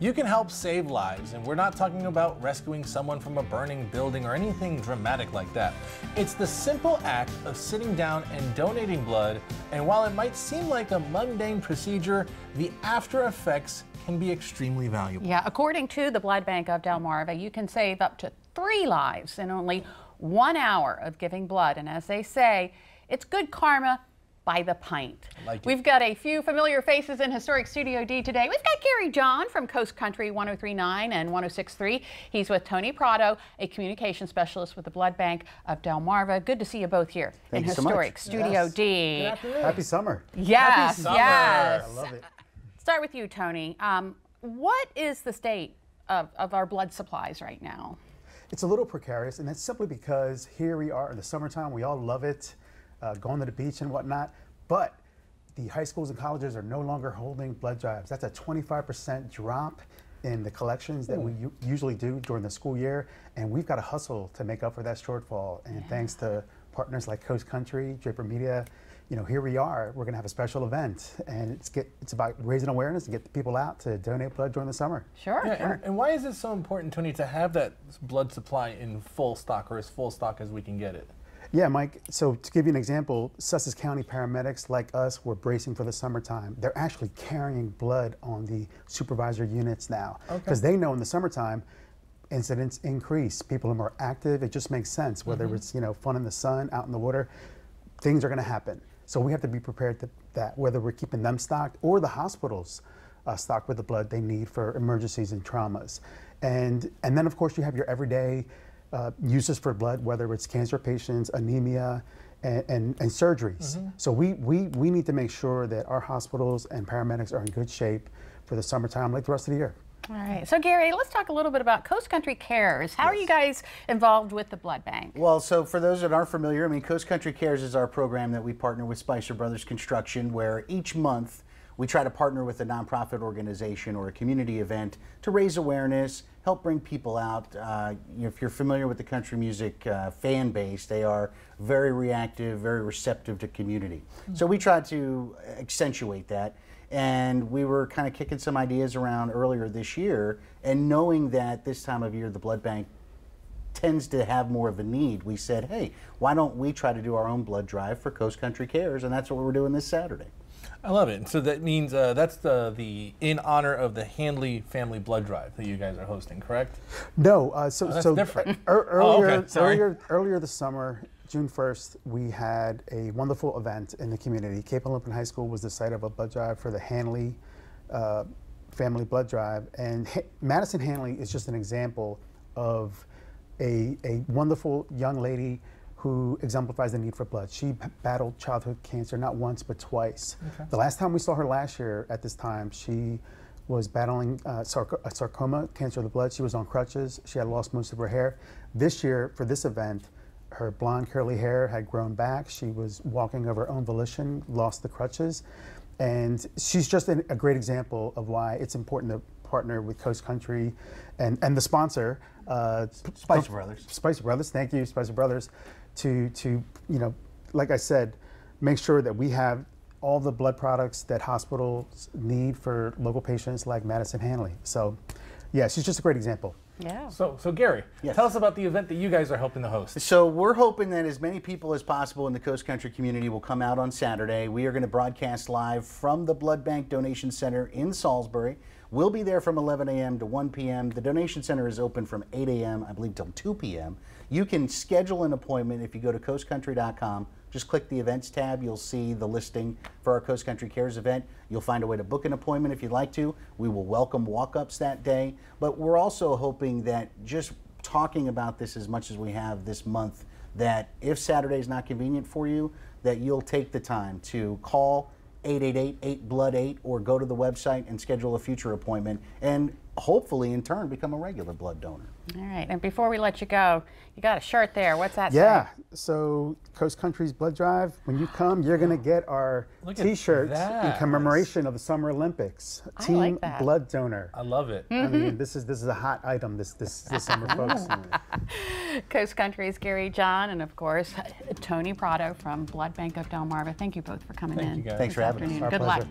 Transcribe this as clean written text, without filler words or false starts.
You can help save lives, and we're not talking about rescuing someone from a burning building or anything dramatic like that. It's the simple act of sitting down and donating blood, and while it might seem like a mundane procedure, the after effects can be extremely valuable. Yeah, according to the Blood Bank of Delmarva, you can save up to 3 lives in only 1 hour of giving blood. And as they say, it's good karma by the pint. We've got a few familiar faces in Historic Studio D today. We've got Gary John from Coast Country 103.9 and 106.3. He's with Tony Prado, a communication specialist with the Blood Bank of Delmarva. Good to see you both here in Historic Studio D. Good afternoon. Happy summer. Yes, Happy summer. yes. I love it. Start with you, Tony. What is the state of our blood supplies right now? It's a little precarious, and that's simply because here we are in the summertime. We all love it, going to the beach and whatnot, but the high schools and colleges are no longer holding blood drives. That's a 25% drop in the collections that we usually do during the school year, and we've got to hustle to make up for that shortfall. And thanks to partners like Coast Country, Draper Media, you know, here we are. We're going to have a special event, and it's about raising awareness and get the people out to donate blood during the summer. Sure, sure. And why is it so important, Tony, to have that blood supply in full stock, or as full stock as we can get it? Yeah, Mike, so to give you an example, Sussex County paramedics like us, we're bracing for the summertime. They're actually carrying blood on the supervisor units now, because they know in the summertime, incidents increase. People are more active. It just makes sense, whether it's, you know, fun in the sun, out in the water, things are going to happen. So we have to be prepared to that, whether we're keeping them stocked or the hospitals stocked with the blood they need for emergencies and traumas. And then, of course, you have your everyday uses for blood, whether it's cancer patients, anemia, and surgeries. So we need to make sure that our hospitals and paramedics are in good shape for the summertime like the rest of the year. All right. So, Gary, let's talk a little bit about Coast Country Cares. How are you guys involved with the blood bank? Well, so for those that aren't familiar, I mean, Coast Country Cares is our program that we partner with Spicer Brothers Construction, where each month we try to partner with a nonprofit organization or a community event to raise awareness, help bring people out. If you're familiar with the country music fan base, they are very reactive, very receptive to community. So we try to accentuate that. And we were kind of kicking some ideas around earlier this year, and knowing that this time of year the blood bank tends to have more of a need, we said, hey, why don't we try to do our own blood drive for Coast Country Cares, and that's what we're doing this Saturday. I love it. So that means that's the in honor of the Handley Family Blood Drive that you guys are hosting, correct? No, that's different. Earlier this summer, June 1st, we had a wonderful event in the community. Cape Olympian High School was the site of a blood drive for the Handley Family Blood Drive. And Madison Handley is just an example of a wonderful young lady who exemplifies the need for blood. She battled childhood cancer not once but twice. The last time we saw her last year at this time, she was battling sarcoma, cancer of the blood. She was on crutches. She had lost most of her hair. This year, for this event, her blonde curly hair had grown back. She was walking of her own volition, lost the crutches. And she's just a great example of why it's important to partner with Coast Country and the sponsor, Spicer Brothers. Spicer Brothers, thank you, Spicer Brothers, to you know, like I said, make sure that we have all the blood products that hospitals need for local patients like Madison Handley. So yeah, she's just a great example. Yeah. So Gary, tell us about the event that you guys are helping to host. So we're hoping that as many people as possible in the Coast Country community will come out on Saturday. We are going to broadcast live from the Blood Bank Donation Center in Salisbury. We'll be there from 11 a.m. to 1 p.m. The donation center is open from 8 a.m., I believe, till 2 p.m. You can schedule an appointment if you go to coastcountry.com. Just click the events tab. You'll see the listing for our Coast Country Cares event. You'll find a way to book an appointment if you'd like to. We will welcome walk-ups that day. But we're also hoping that just talking about this as much as we have this month, that if Saturday is not convenient for you, that you'll take the time to call 888-8-BLOOD-8 or go to the website and schedule a future appointment, and hopefully in turn become a regular blood donor. All right, and before we let you go, you got a shirt there. What's that Yeah, say? so Coast Country's Blood Drive, when you come, you're going to get our t-shirts in commemoration of the Summer Olympics. I like that. Blood Donor. I love it. I mean, this is a hot item this summer, folks. Coast Country's Gary John and, of course, Tony Prado from Blood Bank of Delmarva. Thank you both for coming in. You guys. Thanks for having us. Afternoon. Our Good pleasure. luck.